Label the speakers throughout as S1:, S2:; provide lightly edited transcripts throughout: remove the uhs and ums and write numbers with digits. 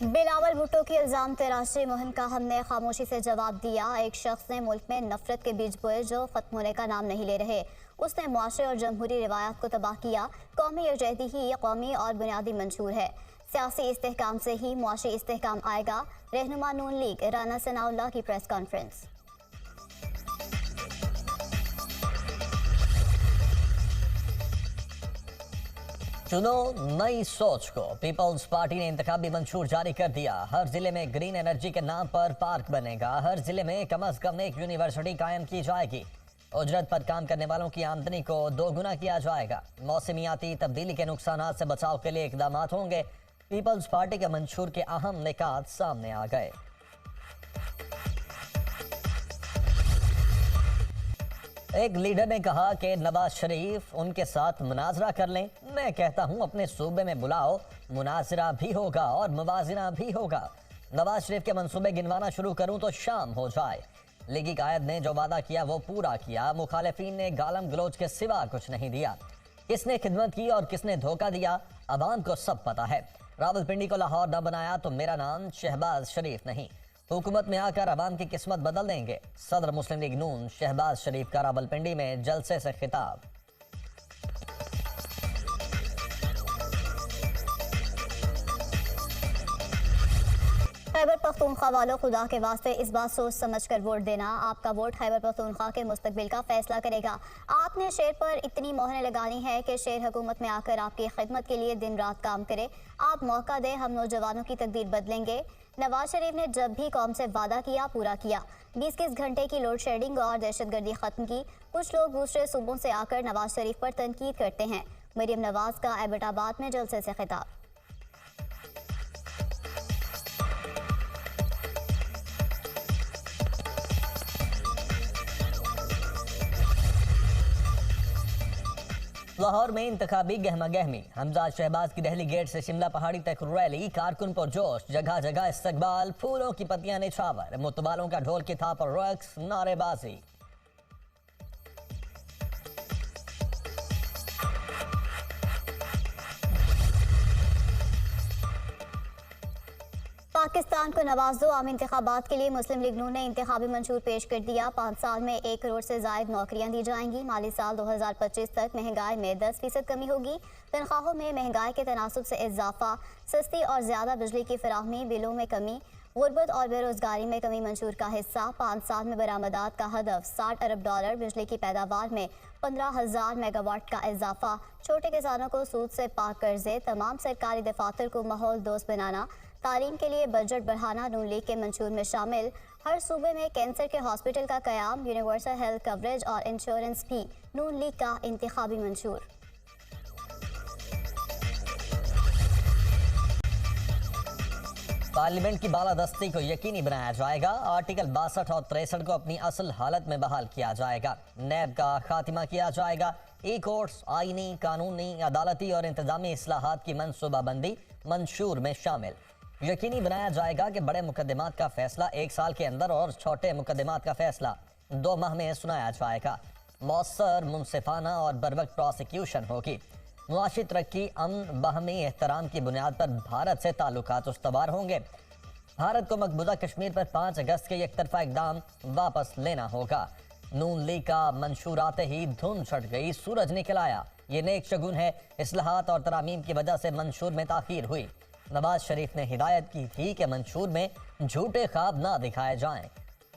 S1: बिलावल भुट्टो की इल्जाम तराशी मुहिम का हमने खामोशी से जवाब दिया। एक शख्स ने मुल्क में नफरत के बीज बोए जो खत्म होने का नाम नहीं ले रहे। उसने मुआशरे और जमहूरी रिवायात को तबाह किया। कौमी यकजहती ही कौमी और बुनियादी मंशूर है। सियासी इस्तेहकाम से ही मुआशी इस्तेहकाम आएगा। रहनुमा नून लीग राना सनाउल्लाह की प्रेस कॉन्फ्रेंस।
S2: चुनो नई सोच को। पीपल्स पार्टी ने इंतखाबी मंशूर जारी कर दिया। हर जिले में ग्रीन एनर्जी के नाम पर पार्क बनेगा। हर जिले में कम अज कम एक यूनिवर्सिटी कायम की जाएगी। उजरत पर काम करने वालों की आमदनी को दोगुना किया जाएगा। मौसमियाती तब्दीली के नुकसान से बचाव के लिए इकदाम होंगे। पीपल्स पार्टी के मंशूर के अहम निकात सामने आ गए। एक लीडर ने कहा कि नवाज शरीफ उनके साथ मुनाजरा कर लें। मैं कहता हूं अपने सूबे में बुलाओ, मुनाजरा भी होगा और मुवाजना भी होगा। नवाज शरीफ के मंसूबे गिनवाना शुरू करूं तो शाम हो जाए। लीगी कायद ने जो वादा किया वो पूरा किया। मुखालिफिन ने गालम गलोच के सिवा कुछ नहीं दिया। किसने खिदमत की और किसने धोखा दिया, अवाम को सब पता है। रावलपिंडी को लाहौर न बनाया तो मेरा नाम शहबाज शरीफ नहीं। हुकूमत में आकर अवाम की किस्मत बदल देंगे। सदर मुस्लिम लीग नून शहबाज शरीफ का रावलपिंडी में जलसे से खिताब।
S1: खैबर पख्तूनख्वा वालों, खुदा के वास्ते इस बात सोच समझ कर वोट देना। आपका वोट खैबर पख्तूनख्वा के मुस्तकबिल का फैसला करेगा। आपने शेर पर इतनी मोहरें लगानी है कि शेर हुकूमत में आकर आपकी खिदमत के लिए दिन रात काम करे। आप मौका दें, हम नौजवानों की तकदीर बदलेंगे। नवाज शरीफ ने जब भी कौम से वादा किया पूरा किया। 20-20 घंटे की लोड शेडिंग और दहशतगर्दी खत्म की। कुछ लोग दूसरे सूबों से आकर नवाज शरीफ पर तनकीद करते हैं। मरियम नवाज का एबटाबाद में जलसे से खिताब।
S2: लाहौर में इंतखाबी गहमा गहमी। हमजाद शहबाज की दहली गेट से शिमला पहाड़ी तक रैली। कारकुन पर जोश, जगह जगह इस्तकबाल। फूलों की पत्तियां निछावर। मुतवालों का ढोल की थाप और रक्स, नारेबाजी।
S1: पाकिस्तान को नवाज दो। आम इंतखाबात के लिए मुस्लिम लीग नून ने इंतखाबी मंशूर पेश कर दिया। 5 साल में 1 करोड़ से जायद नौकरियां दी जाएंगी। माली साल 2025 तक महंगाई में 10% कमी होगी। तनख्वाहों में महंगाई के तनासुब से इजाफा। सस्ती और ज्यादा बिजली की फराहमी, बिलों में कमी। गुर्बत और बेरोजगारी में कमी मंशूर का हिस्सा। 5 साल में बरामदात का हदफ $60 अरब। बिजली की पैदावार में 15,000 मेगावाट का इजाफा। छोटे किसानों को सूद से पाक कर्जे। तमाम सरकारी दफातर को माहौल दोस्त बनाना। तालीम के लिए बजट बढ़ाना नून लीग के मंशूर में शामिल। हर सूबे में कैंसर के हॉस्पिटल का कयाम। यूनिवर्सल हेल्थ कवरेज और इंश्योरेंस भी नून लीग का इंतखाबी मंशूर।
S2: पार्लियामेंट की बालादस्ती को यकीनी बनाया जाएगा। आर्टिकल 62 और 63 को अपनी असल हालत में बहाल किया जाएगा। नैब का खात्मा किया जाएगा। ई कोर्ट्स आईनी, कानूनी, अदालती और इंतजामी इस्लाहात की मनसूबाबंदी मंशूर में शामिल। यकीनी बनाया जाएगा कि बड़े मुकदमात का फैसला 1 साल के अंदर और छोटे मुकदमात का फैसला 2 माह में सुनाया जाएगा। मौसर, मुनसिफाना और बरवक्त प्रोसिक्यूशन होगी। मुआशी तरक्की, अमन, बाहमी एहतराम की बुनियाद पर भारत से ताल्लुकात उस्तवार होंगे। भारत को मकबूजा कश्मीर पर 5 अगस्त के एक तरफा इकदाम वापस लेना होगा। नून लीग का मंशूर आते ही धुंध छट गई, सूरज निकल आया। ये नेक शगुन है। इस्लाहात और तरामीम की वजह से मंशूर में ताखीर हुई। नवाज शरीफ ने हिदायत की थी कि मंशूर में झूठे ख्वाब ना दिखाए जाएं।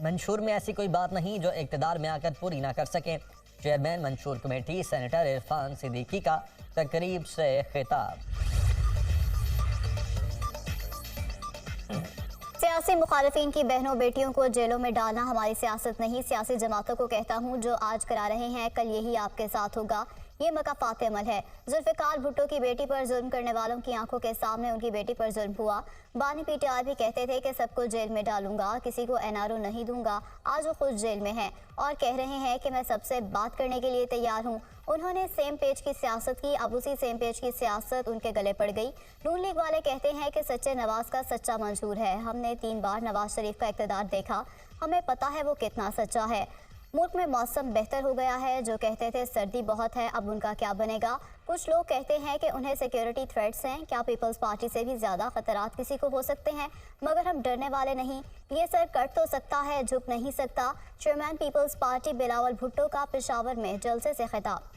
S2: मंशूर में ऐसी कोई बात नहीं जो इक़्तिदार में आकर पूरी ना कर सके। Chairman Mansoor committee senator Irfan Siddiqui का तकरीब से खिताब।
S1: सियासी मुखालिफिन की बहनों बेटियों को जेलों में डालना हमारी सियासत नहीं। सियासी जमातों को कहता हूँ, जो आज करा रहे हैं कल यही आपके साथ होगा। ये मकाफात अमल है। जुल्फ़िकार भुट्टो की बेटी पर जुल्म करने वालों की आंखों के सामने उनकी बेटी पर जुल्म हुआ। बानी पीटीआई भी कहते थे कि सबको जेल में डालूंगा, किसी को एनआरओ नहीं दूंगा। आज वो खुद जेल में हैं और कह रहे हैं कि मैं सबसे बात करने के लिए तैयार हूँ। उन्होंने सेम पेज की सियासत की, अब उसी सेम पेज की सियासत उनके गले पड़ गई। नून लीग वाले कहते हैं कि सच्चे नवाज का सच्चा मंशूर है। हमने 3 बार नवाज शरीफ का इक़्तिदार देखा, हमें पता है वो कितना सच्चा है। मुल्क में मौसम बेहतर हो गया है। जो कहते थे सर्दी बहुत है, अब उनका क्या बनेगा। कुछ लोग कहते हैं कि उन्हें सिक्योरिटी थ्रेट्स हैं। क्या पीपल्स पार्टी से भी ज़्यादा खतरात किसी को हो सकते हैं? मगर हम डरने वाले नहीं। ये सर कट तो सकता है, झुक नहीं सकता। Chairman peoples party Bilawal Bhutto का पेशावर में जलसे से खिताब।